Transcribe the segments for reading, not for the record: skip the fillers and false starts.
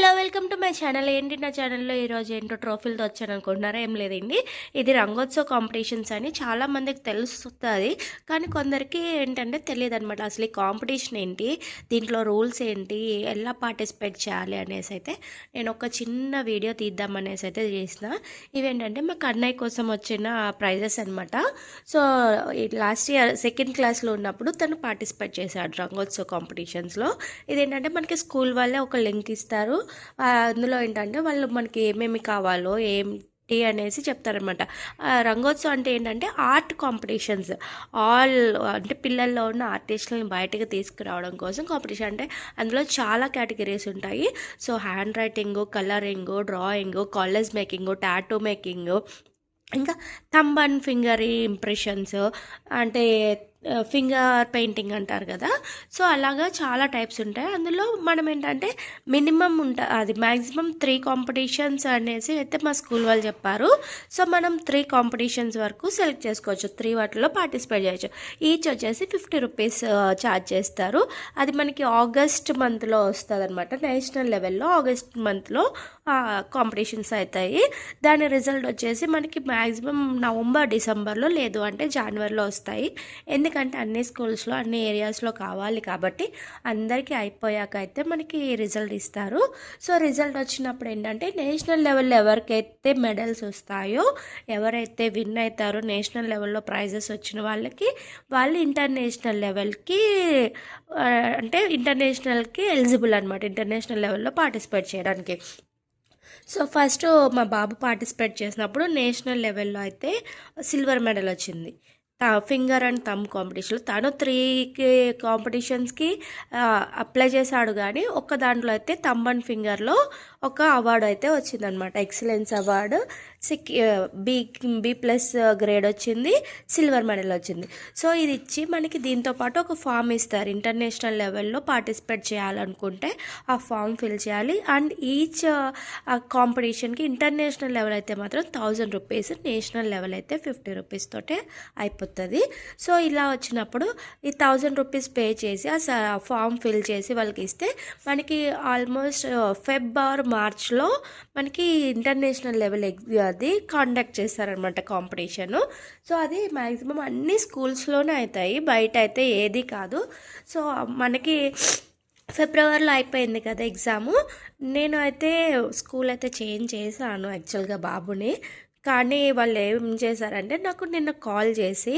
Hello welcome to my channel. ఏంటి నా ఛానల్లో ఈరోజు ఏంటో ట్రోఫీలతో వచ్చాను అనుకుంటున్నారా? ఏం లేదండి, ఇది రంగోత్సవ కాంపిటీషన్స్ అని చాలామందికి తెలుస్తుంది, కానీ కొందరికి ఏంటంటే తెలియదు అనమాట. అసలు ఈ కాంపిటీషన్ ఏంటి, దీంట్లో రూల్స్ ఏంటి, ఎలా పార్టిసిపేట్ చేయాలి అనేసి అయితే నేను ఒక చిన్న వీడియో తీద్దామనేసి అయితే చేసిన. ఇవేంటంటే మా కన్నయ్య కోసం వచ్చిన ప్రైజెస్ అనమాట. సో లాస్ట్ ఇయర్ సెకండ్ క్లాస్లో ఉన్నప్పుడు తను పార్టిసిపేట్ చేశాడు రంగోత్సవ కాంపిటీషన్స్లో. ఇదేంటంటే మనకి స్కూల్ వాళ్ళే ఒక లింక్ ఇస్తారు. అందులో ఏంటంటే వాళ్ళు మనకి ఏమేమి కావాలో ఏంటి అనేసి చెప్తారనమాట. రంగోత్సవం అంటే ఏంటంటే ఆర్ట్ కాంపిటీషన్స్, ఆల్ అంటే పిల్లల్లో ఉన్న ఆర్టిస్టులను బయటకు తీసుకురావడం కోసం కాంపిటీషన్. అంటే అందులో చాలా కేటగిరీస్ ఉంటాయి. So hand writing, colouring, drawing, college making, tattoo making, ఇంకా థంబ్ అండ్ ఫింగర్ ఇంప్రెషన్స్, అంటే ఫింగర్ పెయింటింగ్ అంటారు కదా. సో అలాగా చాలా టైప్స్ ఉంటాయి. అందులో మనం ఏంటంటే మినిమం అది మ్యాక్సిమం 3 కాంపిటీషన్స్ అనేసి అయితే మా స్కూల్ వాళ్ళు చెప్పారు. సో మనం 3 కాంపిటీషన్స్ వరకు సెలెక్ట్ చేసుకోవచ్చు, 3 వాటిలో పార్టిసిపేట్ చేయొచ్చు. ఈచ్ వచ్చేసి 50 రూపీస్ ఛార్జ్ చేస్తారు. అది మనకి ఆగస్ట్ మంత్లో వస్తుంది అనమాట. నేషనల్ లెవెల్లో ఆగస్ట్ మంత్లో కాంపిటీషన్స్ అవుతాయి. దాని రిజల్ట్ వచ్చేసి మనకి మ్యాక్సిమం నవంబర్, డిసెంబర్లో లేదు అంటే జనవరిలో వస్తాయి. ఎందుకంటే అన్ని స్కూల్స్లో అన్ని ఏరియాస్లో కావాలి కాబట్టి అందరికీ అయిపోయాక అయితే మనకి రిజల్ట్ ఇస్తారు. సో రిజల్ట్ వచ్చినప్పుడు ఏంటంటే నేషనల్ లెవెల్లో ఎవరికైతే మెడల్స్ వస్తాయో, ఎవరైతే విన్ అవుతారో నేషనల్ లెవెల్లో ప్రైజెస్ వచ్చిన వాళ్ళకి, వాళ్ళు ఇంటర్నేషనల్ లెవెల్కి అంటే ఇంటర్నేషనల్కి ఎలిజిబుల్ అనమాట, ఇంటర్నేషనల్ లెవెల్లో పార్టిసిపేట్ చేయడానికి. సో ఫస్ట్ మా బాబు పార్టిసిపేట్ చేసినప్పుడు నేషనల్ లెవెల్లో అయితే సిల్వర్ మెడల్ వచ్చింది. ఫింగర్ అండ్ థంబ్ కాంపిటీషన్లో తను 3 కాంపిటీషన్స్కి అప్లై చేశాడు, కానీ ఒక్క దాంట్లో అయితే థంబ్ అండ్ ఫింగర్లో ఒక అవార్డు అయితే వచ్చిందనమాట. ఎక్సలెన్స్ అవార్డు, B+ గ్రేడ్ వచ్చింది, సిల్వర్ మెడల్ వచ్చింది. సో ఇది ఇచ్చి మనకి దీంతోపాటు ఒక ఫామ్ ఇస్తారు. ఇంటర్నేషనల్ లెవెల్లో పార్టిసిపేట్ చేయాలనుకుంటే ఆ ఫామ్ ఫిల్ చేయాలి. అండ్ ఈచ్ కాంపిటీషన్కి ఇంటర్నేషనల్ లెవెల్ అయితే మాత్రం 1000 రూపీస్, నేషనల్ లెవెల్ అయితే 50 రూపీస్ తోటే అయిపోతుంది. సో ఇలా వచ్చినప్పుడు ఈ 1000 రూపీస్ పే చేసి ఆ ఫామ్ ఫిల్ చేసి వాళ్ళకి ఇస్తే మనకి ఆల్మోస్ట్ ఫెబ్ ఆర్ మార్చ్లో మనకి ఇంటర్నేషనల్ లెవెల్ అది కండక్ట్ చేస్తారనమాట కాంపిటీషను. సో అది మ్యాక్సిమం అన్ని స్కూల్స్లోనే అవుతాయి, బయట అయితే ఏది కాదు. సో మనకి ఫిబ్రవరిలో అయిపోయింది కదా ఎగ్జాము. నేను అయితే స్కూల్ అయితే చేంజ్ చేశాను యాక్చువల్గా బాబుని. కానీ వాళ్ళు ఏం చేశారంటే నాకు నిన్న కాల్ చేసి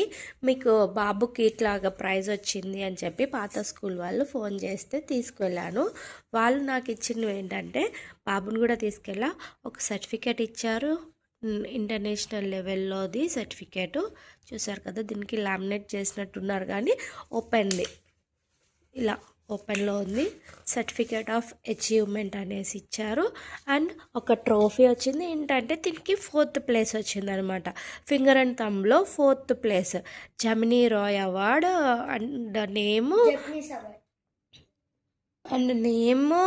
మీకు బాబుకి ఇట్లాగా ప్రైజ్ వచ్చింది అని చెప్పి పాత స్కూల్ వాళ్ళు ఫోన్ చేస్తే తీసుకువెళ్ళాను. వాళ్ళు నాకు ఇచ్చినవి ఏంటంటే బాబుని కూడా తీసుకెళ్ళా, ఒక సర్టిఫికేట్ ఇచ్చారు, ఇంటర్నేషనల్ లెవెల్లోది సర్టిఫికేటు. చూసారు కదా, దీనికి లామినేట్ చేసినట్టున్నారు కానీ ఓపెన్ది ఇలా ఓపెన్లో ఉంది. సర్టిఫికేట్ ఆఫ్ అచీవ్మెంట్ అనేసి ఇచ్చారు. అండ్ ఒక ట్రోఫీ వచ్చింది. ఏంటంటే దీనికి 4th ప్లేస్ వచ్చింది అనమాట. ఫింగర్ అండ్ థంబ్లో 4th place, Jamini Roy award. And నేము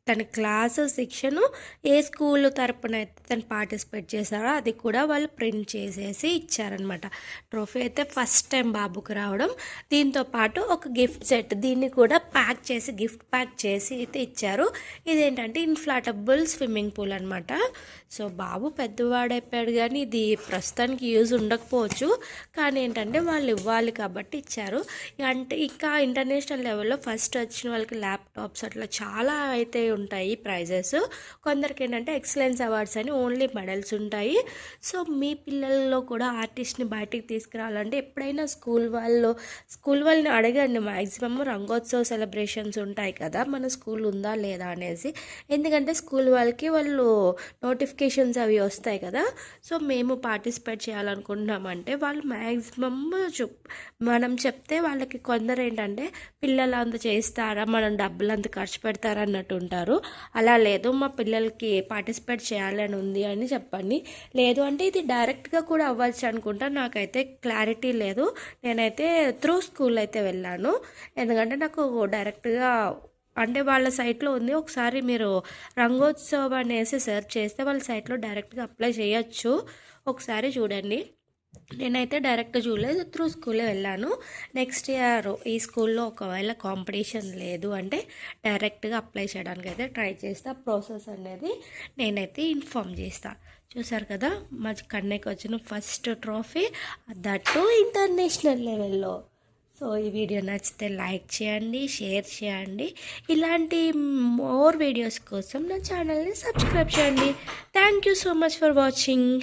తన క్లాసు సెక్షను ఏ స్కూల్ తరపున అయితే తను పార్టిసిపేట్ చేశారో అది కూడా వాళ్ళు ప్రింట్ చేసేసి ఇచ్చారనమాట. ట్రోఫీ అయితే ఫస్ట్ టైం బాబుకు రావడం. దీంతో పాటు ఒక గిఫ్ట్ సెట్, దీన్ని కూడా గిఫ్ట్ ప్యాక్ చేసి అయితే ఇచ్చారు. ఇదేంటంటే ఇన్ఫ్లాటబుల్ స్విమ్మింగ్ పూల్ అనమాట. సో బాబు పెద్దవాడైపోయాడు, కానీ ఇది ప్రస్తుతానికి యూజ్ ఉండకపోవచ్చు, కానీ ఏంటంటే వాళ్ళు ఇవ్వాలి కాబట్టి ఇచ్చారు. అంటే ఇంకా ఇంటర్నేషనల్ లెవెల్లో ఫస్ట్ వచ్చిన వాళ్ళకి ల్యాప్టాప్స్ అట్లా చాలా అయితే ఉంటాయి ప్రైజెస్. కొందరికి ఏంటంటే ఎక్సలెన్స్ అవార్డ్స్ అని ఓన్లీ మెడల్స్ ఉంటాయి. సో మీ పిల్లల్లో కూడా ఆర్టిస్ట్ని బయటికి తీసుకురావాలంటే ఎప్పుడైనా స్కూల్ వాళ్ళని అడగండి. మ్యాక్సిమమ్ రంగోత్సవ సెలబ్రేషన్స్ ఉంటాయి కదా, మన స్కూల్ ఉందా లేదా అనేసి. ఎందుకంటే స్కూల్ వాళ్ళకి వాళ్ళు నోటిఫికేషన్స్ అవి వస్తాయి కదా. సో మేము పార్టిసిపేట్ చేయాలనుకుంటున్నామంటే వాళ్ళు మ్యాక్సిమమ్ మనం చెప్తే వాళ్ళకి కొందరు ఏంటంటే పిల్లలు అంత చేస్తారా, మనం డబ్బులు అంత ఖర్చు పెడతారా అన్నట్టు ఉంటారు. అలా లేదు, మా పిల్లలకి పార్టిసిపేట్ చేయాలని ఉంది అని చెప్పండి. లేదు అంటే ఇది డైరెక్ట్గా కూడా అవ్వచ్చు అనుకుంటా, నాకైతే క్లారిటీ లేదు. నేనైతే త్రూ స్కూల్ అయితే వెళ్ళాను, ఎందుకంటే నాకు డైరెక్ట్గా అంటే వాళ్ళ సైట్లో ఉంది. ఒకసారి మీరు రంగోత్సవ్ అనేసి సెర్చ్ చేస్తే వాళ్ళ సైట్లో డైరెక్ట్గా అప్లై చేయొచ్చు, ఒకసారి చూడండి. నేనైతే డైరెక్ట్ చూడలేదు, త్రూ స్కూలే వెళ్ళాను. నెక్స్ట్ ఇయర్ ఈ స్కూల్లో ఒకవేళ కాంపిటీషన్ లేదు అంటే డైరెక్ట్గా అప్లై చేయడానికి అయితే ట్రై చేస్తా. ప్రాసెస్ అనేది నేనైతే ఇన్ఫామ్ చేస్తా. చూసారు కదా మా కన్నయ్యకి వచ్చిన ఫస్ట్ ట్రోఫీ, దట్టు ఇంటర్నేషనల్ లెవెల్లో. సో ఈ వీడియో నచ్చితే లైక్ చేయండి, షేర్ చేయండి. ఇలాంటి మోర్ వీడియోస్ కోసం నా ఛానల్ని సబ్స్క్రైబ్ చేయండి. Thank you so much for watching.